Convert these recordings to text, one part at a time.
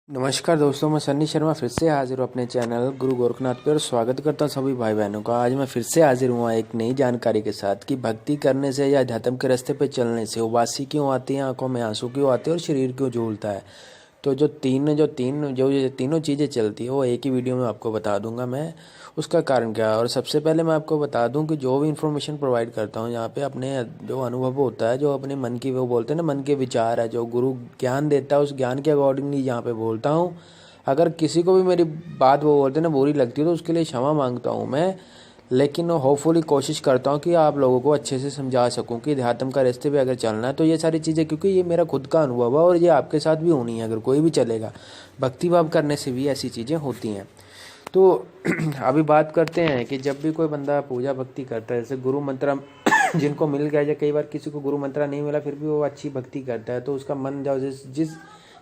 नमस्कार दोस्तों, मैं सन्नी शर्मा फिर से हाजिर हूँ अपने चैनल गुरु गोरखनाथ पे और स्वागत करता हूँ सभी भाई बहनों का। आज मैं फिर से हाजिर हुआ एक नई जानकारी के साथ कि भक्ति करने से या अध्यात्म के रास्ते पे चलने से उबासी क्यों आती है, आंखों में आंसू क्यों आते हैं और शरीर क्यों झूलता है। तो जो ये तीनों चीज़ें चलती है वो एक ही वीडियो में आपको बता दूंगा मैं उसका कारण क्या है। और सबसे पहले मैं आपको बता दूं कि जो भी इन्फॉर्मेशन प्रोवाइड करता हूं यहाँ पे अपने जो अनुभव होता है, जो अपने मन की, वो बोलते हैं ना, मन के विचार है, जो गुरु ज्ञान देता है उस ज्ञान के अकॉर्डिंगली यहाँ पे बोलता हूँ। अगर किसी को भी मेरी बात, वो बोलते हैं ना, बुरी लगती है तो उसके लिए क्षमा मांगता हूँ मैं, लेकिन होपफुली कोशिश करता हूँ कि आप लोगों को अच्छे से समझा सकूँ कि अध्यात्म का रास्ते पे अगर चलना है तो ये सारी चीज़ें, क्योंकि ये मेरा खुद का अनुभव है और ये आपके साथ भी होनी है अगर कोई भी चलेगा। भक्ति भाव करने से भी ऐसी चीज़ें होती हैं। तो अभी बात करते हैं कि जब भी कोई बंदा पूजा भक्ति करता है, जैसे गुरु मंत्र जिनको मिल गया, या कई बार किसी को गुरु मंत्र नहीं मिला फिर भी वो अच्छी भक्ति करता है, तो उसका मन जाओ जिस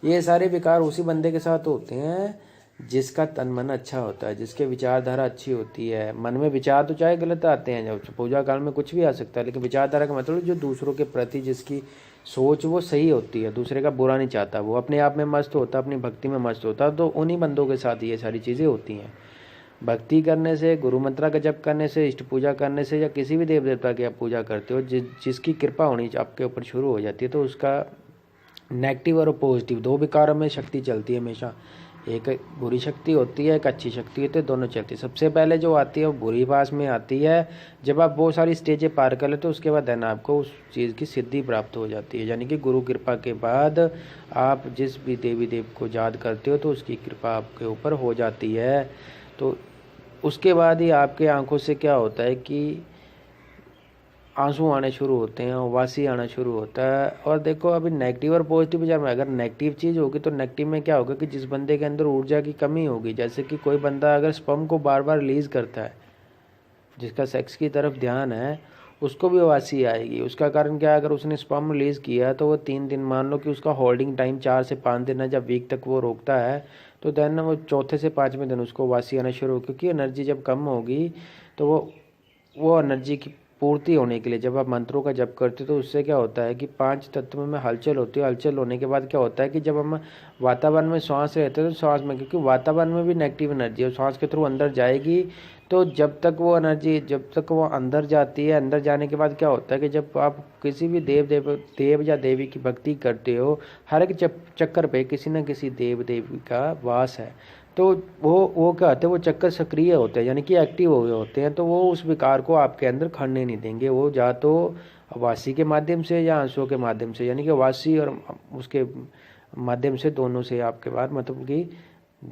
ये सारे विकार उसी बंदे के साथ होते हैं जिसका तन मन अच्छा होता है, जिसके विचारधारा अच्छी होती है। मन में विचार तो चाहे गलत आते हैं, जब पूजा काल में कुछ भी आ सकता है, लेकिन विचारधारा का मतलब जो दूसरों के प्रति जिसकी सोच वो सही होती है, दूसरे का बुरा नहीं चाहता, वो अपने आप में मस्त होता, अपनी भक्ति में मस्त होता, तो उन्हीं बंदों के साथ ये सारी चीज़ें होती हैं। भक्ति करने से, गुरु मंत्रा का जप करने से, इष्ट पूजा करने से, या किसी भी देव देवता की आप पूजा करते हो, जिसकी कृपा होनी आपके ऊपर शुरू हो जाती है, तो उसका नेगेटिव और पॉजिटिव दो विकारों में शक्ति चलती है हमेशा। एक बुरी शक्ति होती है, एक अच्छी शक्ति होती है, दोनों चलती है। सबसे पहले जो आती है वो बुरी पास में आती है। जब आप बहुत सारी स्टेजें पार कर लेते हो उसके बाद देन आपको उस चीज़ की सिद्धि प्राप्त हो जाती है, यानी कि गुरु कृपा के बाद आप जिस भी देवी देव को याद करते हो तो उसकी कृपा आपके ऊपर हो जाती है। तो उसके बाद ही आपके आंखों से क्या होता है कि आंसू आने शुरू होते हैं, उबासी आना शुरू होता है। और देखो, अभी नेगेटिव और पॉजिटिव विचार में, अगर नेगेटिव चीज़ होगी तो नेगेटिव में क्या होगा कि जिस बंदे के अंदर ऊर्जा की कमी होगी, जैसे कि कोई बंदा अगर स्पर्म को बार बार रिलीज़ करता है, जिसका सेक्स की तरफ ध्यान है, उसको भी उबासी आएगी। उसका कारण क्या है, अगर उसने स्पर्म रिलीज़ किया तो वो 3 दिन, मान लो कि उसका होल्डिंग टाइम 4 से 5 दिन है, जब वीक तक वो रोकता है, तो देन वो चौथे से 5वें दिन उसको उबासी आना शुरू हो, क्योंकि एनर्जी जब कम होगी तो वो एनर्जी की पूर्ति होने के लिए जब आप मंत्रों का जप करते हो तो उससे क्या होता है कि 5 तत्वों में हलचल होती है। हलचल होने के बाद क्या होता है कि जब हम वातावरण में सांस रहते हैं तो सांस में, क्योंकि वातावरण में भी नेगेटिव एनर्जी है, सांस के थ्रू अंदर जाएगी, तो जब तक वो अंदर जाती है, अंदर जाने के बाद क्या होता है कि जब आप किसी भी देव या देवी की भक्ति करते हो, हर एक चक्कर पे किसी न किसी देव देवी का वास है, तो वो क्या होते हैं, वो चक्कर सक्रिय होते हैं, यानी कि एक्टिव हुए होते हैं, तो वो उस विकार को आपके अंदर खड़ने नहीं देंगे। वो या तो वासी के माध्यम से या आंसुओं के माध्यम से, यानी कि वासी और उसके माध्यम से, दोनों से आपके बाद मतलब कि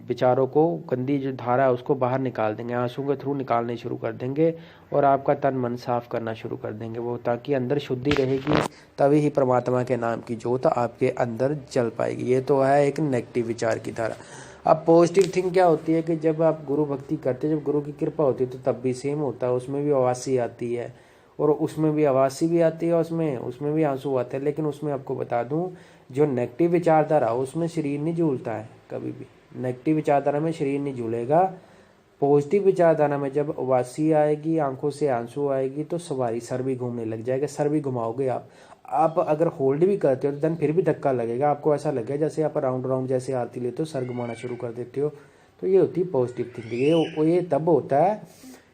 विचारों को, गंदी जो धारा है उसको बाहर निकाल देंगे, आंसू के थ्रू निकालने शुरू कर देंगे और आपका तन मन साफ करना शुरू कर देंगे वो, ताकि अंदर शुद्धि रहेगी, तभी ही परमात्मा के नाम की ज्योत आपके अंदर जल पाएगी। ये तो है एक नेगेटिव विचार की धारा। अब पॉजिटिव थिंग क्या होती है कि जब आप गुरु भक्ति करते हैं, जब गुरु की कृपा होती है तो तब भी सेम होता है, उसमें भी आवासी आती है और उसमें भी आवासी भी आती है, उसमें भी आंसू आते हैं। लेकिन उसमें आपको बता दूं, जो नेगेटिव विचारधारा उसमें शरीर नहीं झूलता है कभी भी। नेगेटिव विचारधारा में शरीर नहीं झूलेगा। पॉजिटिव विचारधारा में जब उबासी आएगी, आंखों से आंसू आएगी, तो सवारी सर भी घूमने लग जाएगा, सर भी घुमाओगे आप अगर होल्ड भी करते हो तो देन फिर भी धक्का लगेगा, आपको ऐसा लगेगा जैसे आप राउंड जैसे आरती लेते हो, सर घुमाना शुरू कर देते हो। तो ये होती है पॉजिटिव थिंकिंग। ये तब होता है,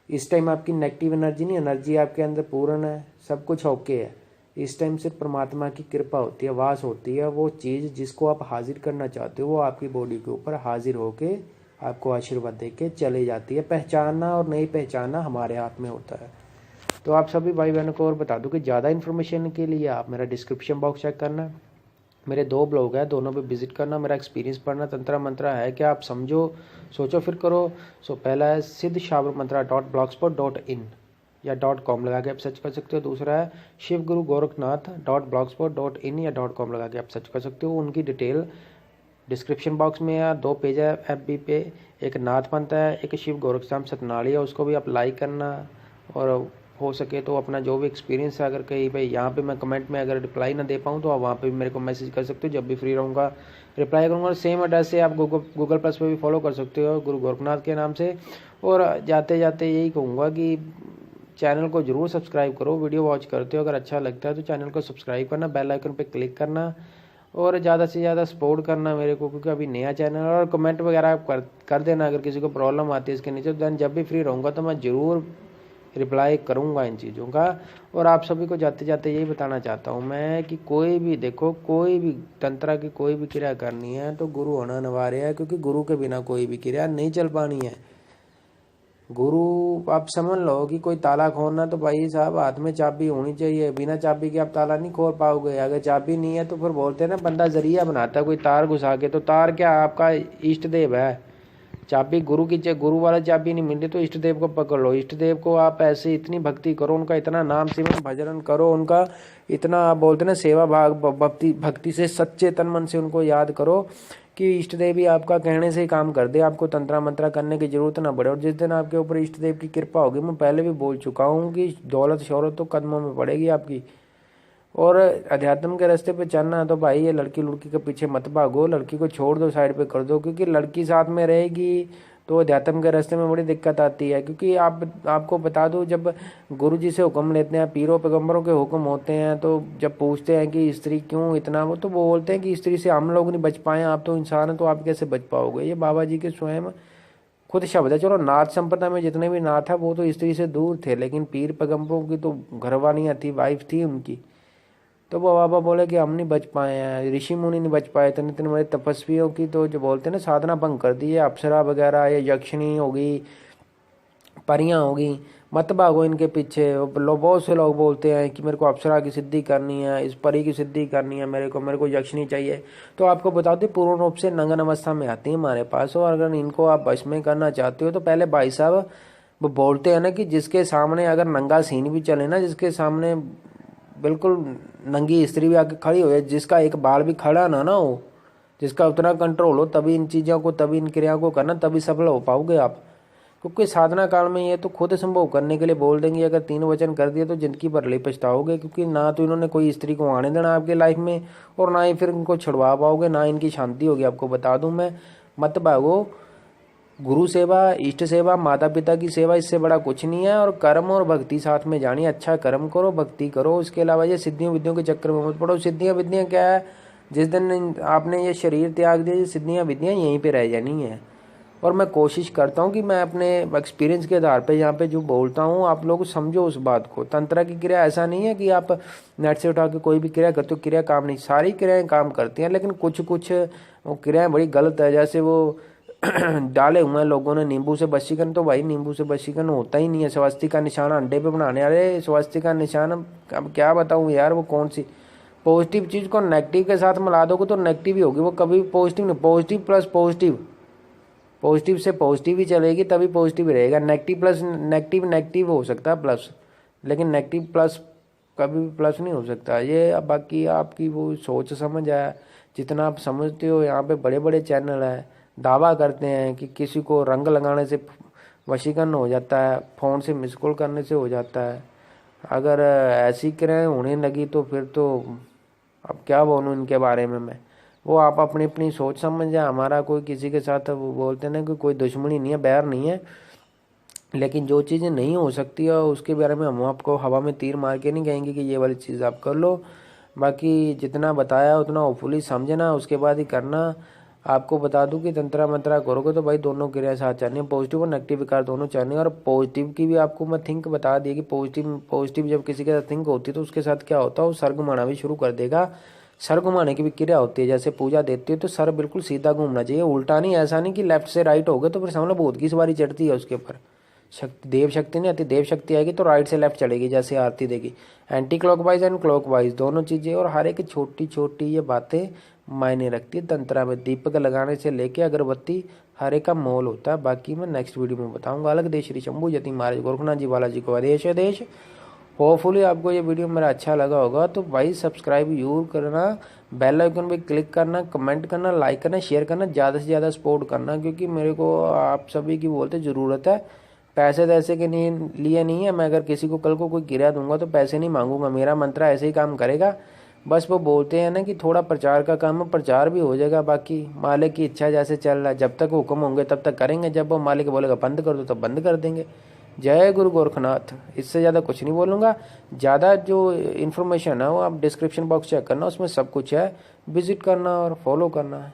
इस टाइम आपकी नेगेटिव एनर्जी नहीं, एनर्जी आपके अंदर पूर्ण है, सब कुछ ओके है। इस टाइम सिर्फ परमात्मा की कृपा होती है, वास होती है, वो चीज़ जिसको आप हाजिर करना चाहते हो वो आपकी बॉडी के ऊपर हाजिर होके आपको आशीर्वाद दे के चले जाती है। पहचानना और नहीं पहचानना हमारे हाथ में होता है। तो आप सभी भाई बहनों को और बता दूं कि ज़्यादा इन्फॉर्मेशन के लिए आप मेरा डिस्क्रिप्शन बॉक्स चेक करना, मेरे 2 ब्लॉग है, दोनों पे विजिट करना, मेरा एक्सपीरियंस पढ़ना। तंत्रा मंत्रा है कि आप समझो, सोचो, फिर करो। सो पहला है siddhshabramantra.blogspot.in या .com लगा के आप सर्च कर सकते हो। दूसरा है shivgurugorkhnath.blogspot.in या .com लगा के आप सर्च कर सकते हो। उनकी डिटेल डिस्क्रिप्शन बॉक्स में है। 2 पेज है FB पे, एक नाथ पंथ है, एक शिव गोरखधाम सतनाली है, उसको भी आप लाइक करना। और हो सके तो अपना जो भी एक्सपीरियंस है, अगर कहीं भाई यहाँ पे मैं कमेंट में अगर रिप्लाई ना दे पाऊँ तो आप वहाँ पे भी मेरे को मैसेज कर सकते हो, जब भी फ्री रहूँगा रिप्लाई करूँगा। और सेम एड्रेस से आप गूगल प्लस पे भी फॉलो कर सकते हो गुरु गोरखनाथ के नाम से। और जाते जाते यही कहूँगा कि चैनल को जरूर सब्सक्राइब करो। वीडियो वॉच करते हो अगर अच्छा लगता है तो चैनल को सब्सक्राइब करना, बेल आइकन पे क्लिक करना और ज़्यादा से ज़्यादा सपोर्ट करना मेरे को, क्योंकि अभी नया चैनल है। और कमेंट वगैरह आप कर देना अगर किसी को प्रॉब्लम आती है इसके नीचे। दैन जब भी फ्री रहूँगा तो मैं ज़रूर रिप्लाई करूँगा इन चीज़ों का। और आप सभी को जाते जाते यही बताना चाहता हूँ मैं कि कोई भी देखो, कोई भी तंत्र की कोई भी क्रिया करनी है तो गुरु होना अनिवार्य है, क्योंकि गुरु के बिना कोई भी क्रिया नहीं चल पानी है। गुरु आप समझ लो कि कोई ताला खोलना तो भाई साहब हाथ में चाबी होनी चाहिए, बिना चाबी के आप ताला नहीं खोल पाओगे। अगर चाबी नहीं है तो फिर बोलते हैं ना, बंदा जरिया बनाता है कोई तार घुसा के, तो तार क्या आपका इष्ट देव है। चाबी गुरु की, गुरु वाला चाबी नहीं मिलती तो इष्ट देव को पकड़ लो। इष्ट देव को आप ऐसे इतनी भक्ति करो, उनका इतना नाम सिमरन भजन करो, उनका इतना आप बोलते ना सेवा भाग भक्ति से सच्चे तन मन से उनको याद करो कि इष्ट देव भी आपका कहने से ही काम कर दे, आपको तंत्रा मंत्रा करने की जरूरत ना पड़े। और जिस दिन आपके ऊपर इष्ट देव की कृपा होगी, मैं पहले भी बोल चुका हूँ कि दौलत शौहरत तो कदमों में पड़ेगी आपकी। और अध्यात्म के रास्ते पे चलना है तो भाई ये लड़की लुड़की के पीछे मत भागो, लड़की को छोड़ दो, साइड पे कर दो, क्योंकि लड़की साथ में रहेगी तो अध्यात्म के रास्ते में बड़ी दिक्कत आती है। क्योंकि आपको बता दूं, जब गुरु जी से हुक्म लेते हैं, पीरों पैगंबरों के हुक्म होते हैं, तो जब पूछते हैं कि स्त्री क्यों इतना, वो तो वो बोलते हैं कि स्त्री से हम लोग नहीं बच पाए, आप तो इंसान हैं तो आप कैसे बच पाओगे। ये बाबा जी के स्वयं खुद शब्द है। चलो नाथ संप्रदाय में जितने भी नाथ है वो तो स्त्री से दूर थे, लेकिन पीर पैगंबरों की तो घरवालियाँ थी, वाइफ थी उनकी, तो वो बाबा बोले कि हम नहीं बच पाए हैं, ऋषि मुनि नहीं बच पाए, इतने इतने बड़े तपस्वियों की तो जो बोलते हैं ना साधना भंग कर दी है। अप्सरा वगैरह ये यक्षिणी होगी, परियां होगी, मत भागो इनके पीछे। बहुत से लोग बोलते हैं कि मेरे को अप्सरा की सिद्धि करनी है, इस परी की सिद्धि करनी है, मेरे को यक्षिणी चाहिए। तो आपको बता दें पूर्ण रूप से नंगन अवस्था में आती है हमारे पास। और अगर इनको आप वश में करना चाहते हो तो पहले भाई साहब वो बोलते हैं ना कि जिसके सामने अगर नंगा सीन भी चले ना, जिसके सामने बिल्कुल नंगी स्त्री भी आके खड़ी हो जाए, जिसका एक बाल भी खड़ा ना हो, जिसका उतना कंट्रोल हो, तभी इन चीज़ों को, तभी इन क्रियाओं को करना, तभी सफल हो पाओगे आप। क्योंकि साधना काल में ये तो खुद संभव करने के लिए बोल देंगे, अगर 3 वचन कर दिए तो जिंदगी भर ले पछताओगे। क्योंकि ना तो इन्होंने कोई स्त्री को आने देना आपके लाइफ में, और ना ही फिर इनको छुड़वा पाओगे, ना इनकी शांति होगी। आपको बता दूं मैं, मत भागो। गुरु सेवा, इष्ट सेवा, माता पिता की सेवा, इससे बड़ा कुछ नहीं है। और कर्म और भक्ति साथ में जानी, अच्छा कर्म करो, भक्ति करो। उसके अलावा ये सिद्धियों विद्यों के चक्कर में मत पड़ो। सिद्धियां विद्यां क्या है, जिस दिन आपने ये शरीर त्याग दिया, सिद्धियां विद्यां यहीं पे रह जानी है। और मैं कोशिश करता हूँ कि मैं अपने एक्सपीरियंस के आधार पे यहाँ पे जो बोलता हूँ आप लोग समझो उस बात को। तंत्र की क्रिया ऐसा नहीं है कि आप नेट से उठा के कोई भी क्रिया करते हो, क्रिया काम नहीं, सारी क्रियाएं काम करती हैं, लेकिन कुछ कुछ क्रियाएं बड़ी गलत है। जैसे वो डाले हुए हैं लोगों ने नींबू से वशीकरण, तो भाई नींबू से वशीकरण होता ही नहीं है। स्वस्तिक का निशान अंडे पे बनाने वाले, स्वस्तिक का निशान अब क्या बताऊं यार, वो कौन सी पॉजिटिव चीज को नेगेटिव के साथ मिला दोगे तो नेगेटिव ही होगी, वो कभी पॉजिटिव नहीं। पॉजिटिव प्लस पॉजिटिव, पॉजिटिव से पॉजिटिव ही चलेगी तभी पॉजिटिव रहेगा। नेगेटिव प्लस नेगेटिव, नेगेटिव हो सकता है प्लस, लेकिन नेगेटिव प्लस कभी भी प्लस नहीं हो सकता। ये अब बाकी आपकी वो सोच समझ है, जितना आप समझते हो। यहाँ पे बड़े बड़े चैनल हैं, दावा करते हैं कि किसी को रंग लगाने से वशीकरण हो जाता है, फ़ोन से मिस कॉल करने से हो जाता है। अगर ऐसी क्रियाएं होने लगी तो फिर तो अब क्या बोलूँ इनके बारे में मैं। वो आप अपनी अपनी सोच समझ जाए। हमारा कोई किसी के साथ वो बोलते ना कि कोई दुश्मनी नहीं है, बैर नहीं है, लेकिन जो चीज़ें नहीं हो सकती है उसके बारे में हम आपको हवा में तीर मार के नहीं कहेंगे कि ये वाली चीज़ आप कर लो। बाकी जितना बताया उतना होपफुली समझना, उसके बाद ही करना। आपको बता दूं कि तंत्रा मंत्रा करोगे तो भाई दोनों क्रिया साथ चलनी है, पॉजिटिव और नेगेटिव विकार दोनों चलनी है। और पॉजिटिव की भी आपको मैं थिंक बता दिया कि पॉजिटिव जब किसी के साथ थिंक होती है तो उसके साथ क्या होता है, वो सर घुमाना भी शुरू कर देगा। सर घुमाने की भी क्रिया होती है, जैसे पूजा देती है तो सर बिल्कुल सीधा घूमना चाहिए, उल्टा नहीं। ऐसा नहीं कि लेफ्ट से राइट हो गए तो फिर समझ लो भूत की सवारी चढ़ती है उसके ऊपर। शक्ति, देव शक्ति नहीं आती, देव शक्ति आएगी तो राइट से लेफ्ट चलेगी, जैसे आरती देगी। एंटी क्लॉकवाइज एंड क्लॉकवाइज दोनों चीज़ें, और हर एक छोटी छोटी ये बातें मायने रखती है तंत्रा में। दीपक लगाने से लेके अगरबत्ती हर एक का मोल होता है। बाकी मैं नेक्स्ट वीडियो में बताऊंगा। अलग देश श्री शंभू जति महाराज गोरखनाथ जी बालाजी को आदेश देश। होपफुली आपको ये वीडियो मेरा अच्छा लगा होगा, तो भाई सब्सक्राइब जरूर करना, बेल आइकन पे क्लिक करना, कमेंट करना, लाइक करना, शेयर करना, ज़्यादा से ज़्यादा सपोर्ट करना, क्योंकि मेरे को आप सभी की बोलते ज़रूरत है। पैसे तैसे के लिए नहीं है। मैं अगर किसी को कल को कोई किराया दूंगा तो पैसे नहीं मांगूंगा, मेरा मंत्र ऐसे ही काम करेगा। बस वो बोलते हैं ना कि थोड़ा प्रचार का काम है, प्रचार भी हो जाएगा। बाकी मालिक की इच्छा जैसे चल रहा है, जब तक हुक्म होंगे तब तक करेंगे, जब वो मालिक बोलेगा बंद कर दो तब बंद कर देंगे। जय गुरु गोरखनाथ। इससे ज़्यादा कुछ नहीं बोलूँगा। ज़्यादा जो इन्फॉर्मेशन है वो आप डिस्क्रिप्शन बॉक्स चेक करना, उसमें सब कुछ है, विजिट करना और फॉलो करना है।